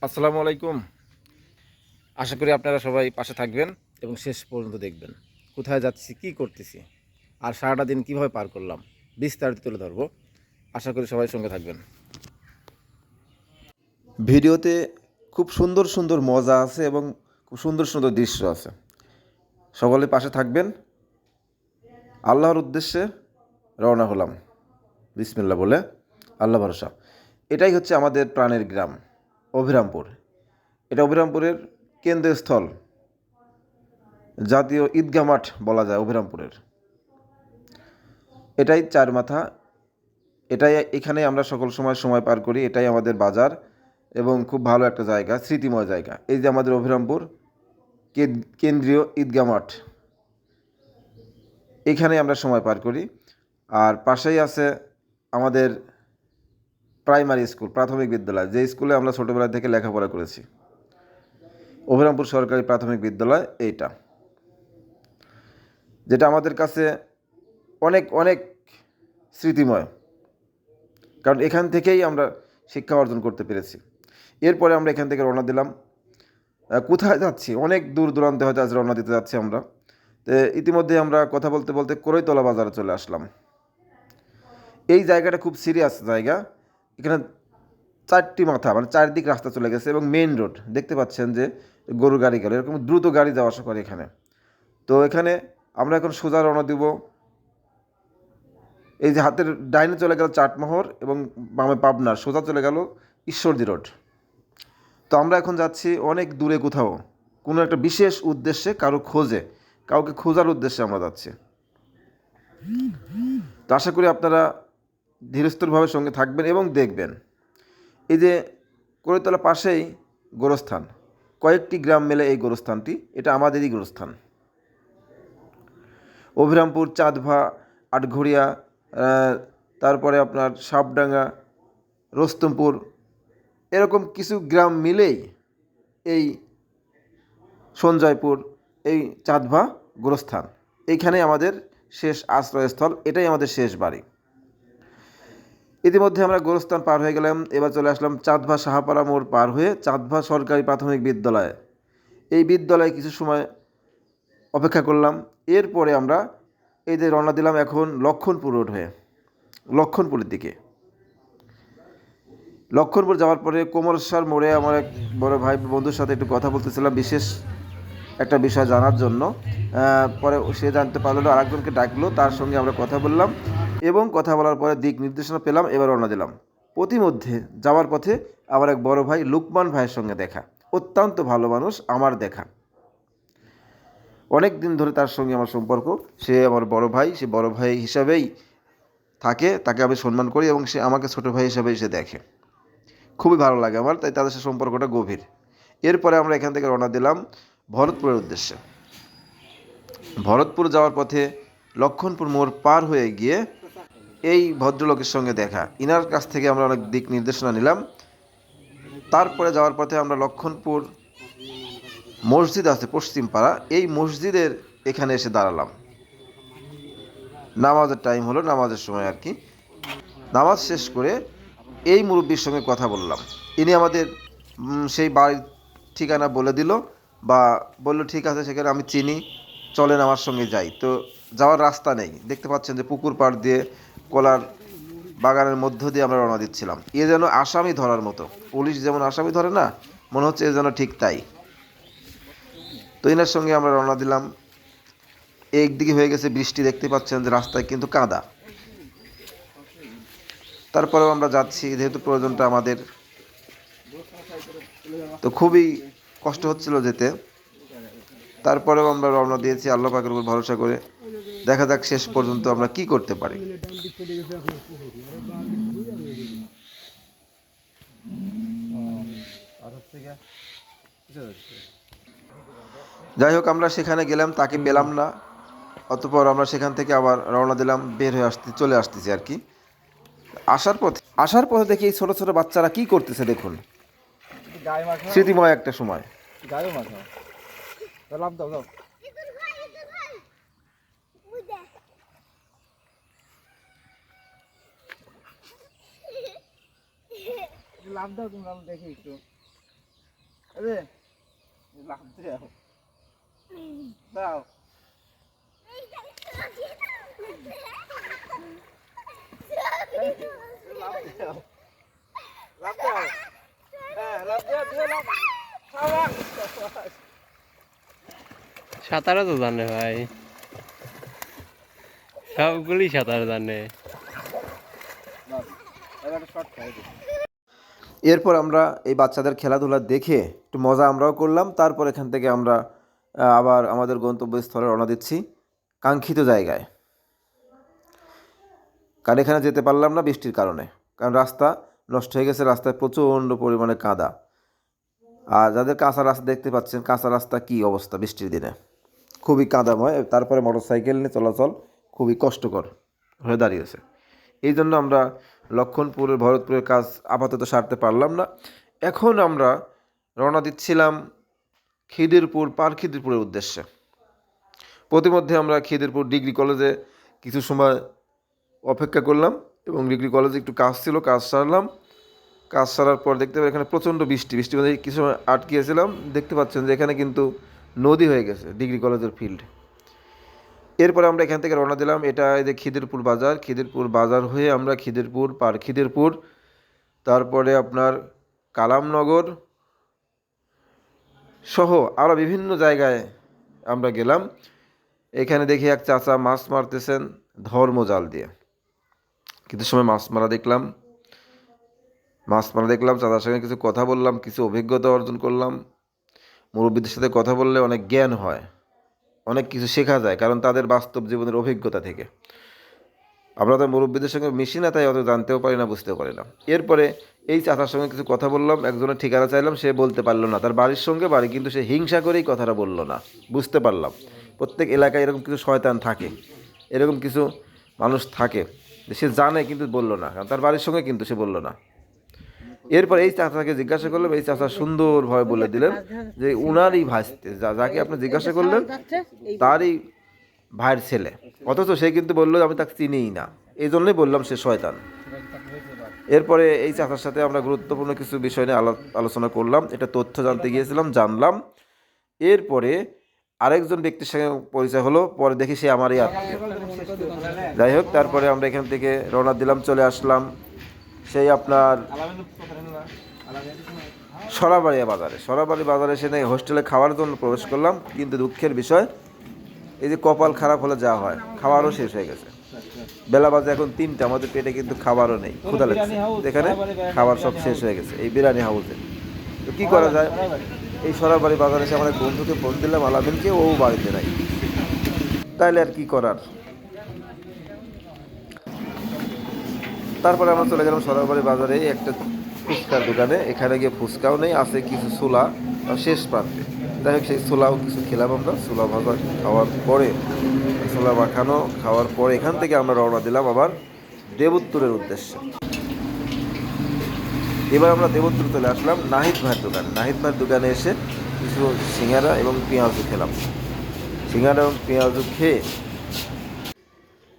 আসসালামু আলাইকুম। আশা করি আপনারা সবাই পাশে থাকবেন এবং শেষ পর্যন্ত দেখবেন। কোথায় যাচ্ছি, কি করতেছি আর সারাটা দিন কীভাবে পার করলাম বিস্তারিত তুলে ধরবো। আশা করি সবাই সঙ্গে থাকবেন। ভিডিওতে খুব সুন্দর সুন্দর মজা আছে এবং খুব সুন্দর সুন্দর দৃশ্য আছে। সকলে পাশে থাকবেন। আল্লাহর উদ্দেশ্যে রওনা হলাম বিসমিল্লাহ বলে, আল্লাহ ভরসা। এটাই হচ্ছে আমাদের প্রাণের গ্রাম অভিরামপুর। এটা অভিরামপুরের কেন্দ্রস্থল, জাতীয় ঈদগাহ মাঠ বলা যায় অভিরামপুরের। এটাই চার মাথা, এখানে আমরা সকল সময় পার করি। এটাই আমাদের বাজার এবং খুব ভালো একটা জায়গা, স্মৃতিময় জায়গা। এই যে আমাদের অভিরামপুর কেন্দ্রীয় ঈদগাহ মাঠ, এখানে আমরা সময় পার করি। আর পাশেই আছে আমাদের প্রাইমারি স্কুল, প্রাথমিক বিদ্যালয়, যে স্কুলে আমরা ছোটোবেলা থেকে লেখাপড়া করেছি। অভিরামপুর সরকারি প্রাথমিক বিদ্যালয় এইটা, যেটা আমাদের কাছে অনেক অনেক স্মৃতিময়, কারণ এখান থেকেই আমরা শিক্ষা অর্জন করতে পেরেছি। এরপরে আমরা এখান থেকে রওনা দিলাম। কোথায় যাচ্ছি? অনেক দূর দূরান্তে হয়তো আজ রওনা দিতে যাচ্ছি আমরা। তো ইতিমধ্যে আমরা কথা বলতে বলতে করইতলা বাজারে চলে আসলাম। এই জায়গাটা খুব সিরিয়াস জায়গা। এখানে চারটি মাথা, মানে চারদিক রাস্তা চলে গেছে এবং মেইন রোড দেখতে পাচ্ছেন যে গরু গাড়ি গেল, এরকম দ্রুত গাড়ি যাওয়া আসা করে এখানে। তো এখানে আমরা এখন সোজা রওনা দিব। এই যে হাতের ডাইনে চলে গেল চাটমোহর এবং বামে পাবনার, সোজা চলে গেল ঈশ্বরদী রোড। তো আমরা এখন যাচ্ছি অনেক দূরে কোথাও, কোনো একটা বিশেষ উদ্দেশ্যে, কাউকে খোঁজার উদ্দেশ্যে আমরা যাচ্ছি। তো আশা করি আপনারা ধীরস্থিরভাবে সঙ্গে থাকবেন এবং দেখবেন। এই যে করইতলা পাশেই গোরস্থান, কয়েকটি গ্রাম মেলে এই গোরস্থানটি, এটা আমাদেরই গোরস্থান। অভিরামপুর, চাঁদভা, আটঘরিয়া, তারপরে আপনার সাপডাঙ্গা, রস্তমপুর, এরকম কিছু গ্রাম মিলেই এই সঞ্জয়পুর, এই চাঁদভা গোরস্থান। এইখানে আমাদের শেষ আশ্রয়স্থল, এটাই আমাদের শেষ বাড়ি। ইতিমধ্যে আমরা গোরস্থান পার হয়ে গেলাম। এবার চলে আসলাম চাঁদভা সাহাপাড়া মোড় পার হয়ে চাঁদভা সরকারি প্রাথমিক বিদ্যালয়। এই বিদ্যালয়ে কিছু সময় অপেক্ষা করলাম। এরপরে আমরা এই যে রওনা দিলাম এখন লক্ষণপুর রোড হয়ে, লক্ষণপুরের দিকে। লক্ষণপুর যাওয়ার পরে কোমরেশ্বর মোড়ে আমার এক বড় ভাই বন্ধুর সাথে একটু কথা বলতেছিলাম বিশেষ একটা বিষয় জানার জন্য। পরে সে জানতে পারলো, আরেকজনকে ডাকলো, তার সঙ্গে আমরা কথা বললাম এবং কথা বলার পরে দিক নির্দেশনা পেলাম। এবার রওনা দিলাম। প্রতিমধ্যে যাওয়ার পথে আমার এক বড় ভাই লুকমান ভাইয়ের সঙ্গে দেখা। অত্যন্ত ভালো মানুষ, আমার দেখা। অনেক দিন ধরে তার সঙ্গে আমার সম্পর্ক। সে আমার বড় ভাই, সে বড় ভাই হিসাবেই থাকে, তাকে আমি সম্মান করি এবং সে আমাকে ছোটো ভাই হিসাবেই সে দেখে। খুবই ভালো লাগে আমার, তাই তাদের সাথে সম্পর্কটা গভীর। এরপরে আমরা এখান থেকে রওনা দিলাম ভরতপুরের উদ্দেশ্যে। ভরতপুর যাওয়ার পথে লক্ষণপুর মোড় পার হয়ে গিয়ে এই ভদ্রলোকের সঙ্গে দেখা, ইনার কাছ থেকে আমরা অনেক দিক নির্দেশনা নিলাম। তারপরে যাওয়ার পথে আমরা লক্ষণপুর মসজিদ আছে পশ্চিম পাড়া, এই মসজিদের এখানে এসে দাঁড়ালাম। নামাজের টাইম হলো, নামাজের সময় আর কি। নামাজ শেষ করে এই মুরব্বির সঙ্গে কথা বললাম। ইনি আমাদের সেই বাড়ির ঠিকানা বলে দিল, বা বলল ঠিক আছে সেখানে আমি চিনি, চলেন আমার সঙ্গে যাই। তো যাওয়ার রাস্তা নেই, দেখতে পাচ্ছেন যে পুকুর পাড় দিয়ে কলার বাগানের মধ্য দিয়ে আমরা রওনা দিচ্ছিলাম। এ যেন আসামি ধরার মতো, পুলিশ যেমন আসামি ধরে না, মনে হচ্ছে এ যেন ঠিক তাই। তো এনার সঙ্গে আমরা রওনা দিলাম। একদিকে হয়ে গেছে বৃষ্টি, দেখতে পাচ্ছেন যে রাস্তায় কিন্তু কাদা। তারপরেও আমরা যাচ্ছি, যেহেতু প্রয়োজনটা আমাদের, তো খুবই কষ্ট হচ্ছিল যেতে। তারপরেও আমরা রওনা দিয়েছি আল্লাহ পাকের উপর ভরসা করে। দেখা যাক শেষ পর্যন্ত আমরা কি করতে পারি। যাই হোক, আমরা সেখানে গেলাম, তাকে পেলাম না। অতঃপর আমরা সেখান থেকে আবার রওনা দিলাম, বের হয়ে চলে আসতেছি আর কি। আসার পথে দেখি ছোট ছোট বাচ্চারা কি করতেছে দেখুন। স্মৃতিময় একটা সময়। লাভ দাও, তুমি দেখি একটু। আরে লাভ দাও লাভ দাও হ্যাঁ লাভ দাও সাঁতারও তো জানে ভাই, সবগুলি সাঁতার জানে। এরপর আমরা এই বাচ্চাদের খেলাধুলা দেখে একটু মজা আমরাও করলাম। তারপর এখান থেকে আমরা আবার আমাদের গন্তব্যস্থলে রওনা দিচ্ছি কাঙ্ক্ষিত জায়গায়। কারণ এখানে যেতে পারলাম না বৃষ্টির কারণে, কারণ রাস্তা নষ্ট হয়ে গেছে, রাস্তায় প্রচণ্ড পরিমাণে কাদা। আর যাদের কাঁচা রাস্তা দেখতে পাচ্ছেন, কাঁচা রাস্তা কী অবস্থা বৃষ্টির দিনে, খুবই কাদাময়। তারপরে মোটরসাইকেল নিয়ে চলাচল খুবই কষ্টকর হয়ে দাঁড়িয়েছে। এই জন্য আমরা লক্ষণপুরের ভরতপুরের কাজ আপাতত সারতে পারলাম না। এখন আমরা রওনা দিচ্ছিলাম খিদিরপুর খিদিরপুরের উদ্দেশ্যে। প্রতিমধ্যে আমরা খিদিরপুর ডিগ্রি কলেজে কিছু সময় অপেক্ষা করলাম এবং ডিগ্রি কলেজে একটু কাজ ছিল, কাজ সারলাম। কাজ সারার পর দেখতে পাই এখানে প্রচণ্ড বৃষ্টির মধ্যে কিছু সময় আটকিয়েছিলাম। দেখতে পাচ্ছেন যে এখানে কিন্তু নদী হয়ে গেছে ডিগ্রি কলেজের ফিল্ড। এরপরে আমরা এখান থেকে রওনা দিলাম, এটা এই যে খিদিরপুর বাজার। খিদিরপুর বাজার হয়ে আমরা খিদিরপুর খিদিরপুর, তারপরে আপনার কালামনগর সহ আরও বিভিন্ন জায়গায় আমরা গেলাম। এখানে দেখি এক চাচা মাছ মারতেছেন ধর্মজাল দিয়ে। কিছু সময় মাছ মারা দেখলাম, চাচার সঙ্গে কিছু কথা বললাম, কিছু অভিজ্ঞতা অর্জন করলাম। মুরব্বীদের সাথে কথা বললে অনেক জ্ঞান হয়, অনেক কিছু শেখা যায়, কারণ তাদের বাস্তব জীবনের অভিজ্ঞতা থেকে। আমরা তো মুরব্বীদের সঙ্গে মিশি না, তাই অত জানতেও পারি না, বুঝতেও পারি না। এরপরে এই চাচার সঙ্গে কিছু কথা বললাম, একজনের ঠিকানা চাইলাম, সে বলতে পারলো না, তার বাড়ির সঙ্গে বাড়ি, কিন্তু সে হিংসা করেই কথাটা বললো না। বুঝতে পারলাম প্রত্যেক এলাকায় এরকম কিছু শয়তান থাকে, এরকম কিছু মানুষ থাকে, সে জানে কিন্তু বললো না, কারণ তার বাড়ির সঙ্গে কিন্তু সে বললো না। এরপর এই চাচাকে জিজ্ঞাসা করলাম, এই চাচা সুন্দরভাবে বলে দিলেন যে উনারই ভাইস্তে, যাকে আপনি জিজ্ঞাসা করলেন তারই ভাইয়ের ছেলে, অথচ সে কিন্তু বললো আমি তাকে চিনিই না, এই জন্যই বললাম সে শয়তান। এরপরে এই চাচার সাথে আমরা গুরুত্বপূর্ণ কিছু বিষয় নিয়ে আলোচনা করলাম, এটা তথ্য জানতে গিয়েছিলাম, জানলাম। এরপরে আরেকজন ব্যক্তির সঙ্গে পরিচয় হলো, পরে দেখি সে আমারই আত্মীয়। যাই হোক, তারপরে আমরা এখান থেকে রওনা দিলাম, চলে আসলাম সেই আপনার সরাবাড়ি বাজারে এসে হোস্টেলে খাওয়ার জন্য প্রবেশ করলাম। কিন্তু দুঃখের বিষয়, এই যে কপাল খারাপ হলে যা হয়, খাবারও শেষ হয়ে গেছে। বেলা বাজে এখন 3টা, আমাদের পেটে কিন্তু খাবারও নেই, ক্ষুধা লাগছে। এখানে খাবার সব শেষ হয়ে গেছে এই বিরিয়ানি হাউসে। তো কী করা যায়, এই সরাবাড়ি বাজারে এসে আমার এক বন্ধুকে ফোন দিলাম, আলামিনকে, ও বাড়িতে নাই, তাইলে আর কি করার। তারপরে আমরা চলে গেলাম সরাবাড়ি বাজারে একটা ফুচকার দোকানে। এখানে গিয়ে ফুচকাও নেই, আছে কিছু ছোলা শেষ প্রান্তে। যাই হোক, সেই ছোলাও কিছু খেলাম আমরা। ছোলা ভাজা খাওয়ার পরে, ছোলা মাখানো খাওয়ার পরে এখান থেকে আমরা রওনা দিলাম আবার দেবোত্তরের উদ্দেশ্যে। এবার আমরা দেবোত্তর চলে আসলাম নাহিদ ভাইয়ের দোকানে। নাহিদ ভাইয়ের দোকানে এসে কিছু সিঙ্গারা এবং পেঁয়াজু খেলাম। সিঙ্গারা এবং পেঁয়াজু খেয়ে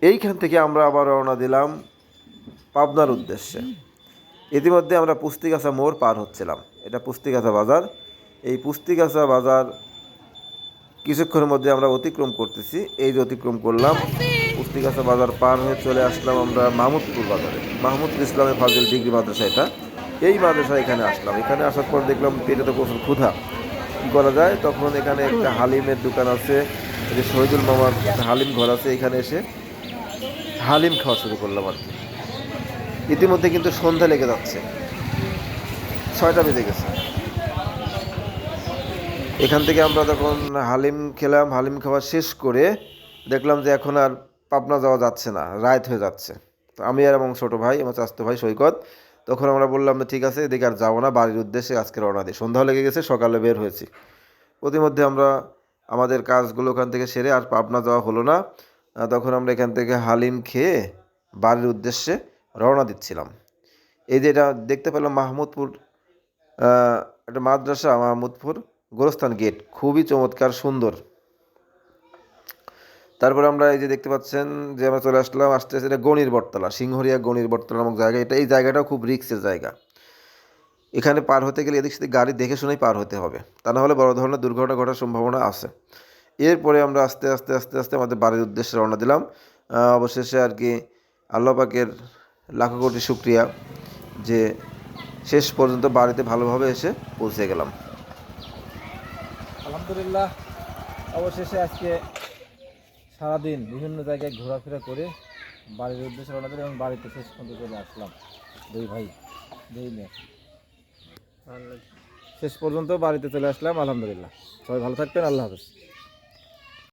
এইখান থেকে আমরা আবার রওনা দিলাম পাবনার উদ্দেশ্যে। ইতিমধ্যে আমরা পুস্তিগাছা মোড় পার হচ্ছিলাম, এটা পুস্তিগাছা বাজার। এই পুস্তিগাছা বাজার কিছুক্ষণের মধ্যে আমরা অতিক্রম করতেছি। এই যে অতিক্রম করলাম, পুস্তিগাছা বাজার পার হয়ে চলে আসলাম আমরা মাহমুদপুর বাজারে। মাহমুদুল ইসলামের ফাজিল ডিগ্রি মাদ্রাসা এটা, এই মাদ্রাসা এখানে আসলাম। এখানে আসার পর দেখলাম পেটে তো প্রচুর ক্ষুধা, কী করা যায়। তখন এখানে একটা হালিমের দোকান আছে, এই যে শহীদুল মামার একটা হালিম ঘর আছে, এখানে এসে হালিম খাওয়া শুরু করলাম আর কি। ইতিমধ্যে কিন্তু সন্ধ্যা লেগে যাচ্ছে, 6টা বেজে গেছে। এখান থেকে আমরা তখন হালিম খেলাম। হালিম খাওয়া শেষ করে দেখলাম যে এখন আর পাবনা যাওয়া যাচ্ছে না, রাত হয়ে যাচ্ছে। তো আমি আর এবং ছোটো ভাই, আমার চাচাতো ভাই সৈকত, তখন আমরা বললাম ঠিক আছে, এদিকে আর যাবো না, বাড়ির উদ্দেশ্যে আজকে রওনা দিই। সন্ধ্যাও লেগে গেছে, সকালে বের হয়েছি। প্রতিমধ্যে আমরা আমাদের কাজগুলো ওখান থেকে সেরে আর পাবনা যাওয়া হলো না। তখন আমরা এখান থেকে হালিম খেয়ে বাড়ির উদ্দেশ্যে রওনা দিচ্ছিলাম। এই যে এটা দেখতে পেলাম মাহমুদপুর, একটা মাদ্রাসা, মাহমুদপুর গোরস্থান গেট, খুবই চমৎকার সুন্দর। তারপরে আমরা এই যে দেখতে পাচ্ছেন যে আমরা চলে আসলাম, আস্তে আস্তে এটা গণির বটতলা, সিংহরিয়া গণির বটতলা নামক জায়গা। এটা এই জায়গাটাও খুব রিস্কের জায়গা। এখানে পার হতে গেলে এদিক সেদিক গাড়ি দেখে শুনেই পার হতে হবে, তা না হলে বড় ধরনের দুর্ঘটনা ঘটার সম্ভাবনা আছে। এরপরে আমরা আস্তে আস্তে আস্তে আস্তে আমাদের বাড়ির উদ্দেশ্যে রওনা দিলাম। অবশেষে আর কি আল্লাহ পাকের লাখো কোটি শুক্রিয়া যে শেষ পর্যন্ত বাড়িতে ভালোভাবে এসে পৌঁছে গেলাম। আলহামদুলিল্লাহ, অবশেষে আজকে সারাদিন বিভিন্ন জায়গায় ঘোরাফেরা করে বাড়ির উদ্দেশ্যে রওনা দিলাম এবং বাড়িতে শেষ পর্যন্ত চলে আসলাম। দুই ভাই দুই মেয়ে শেষ পর্যন্ত বাড়িতে চলে আসলাম। আলহামদুলিল্লাহ, সবাই ভালো থাকবেন। আল্লাহ হাফেজ।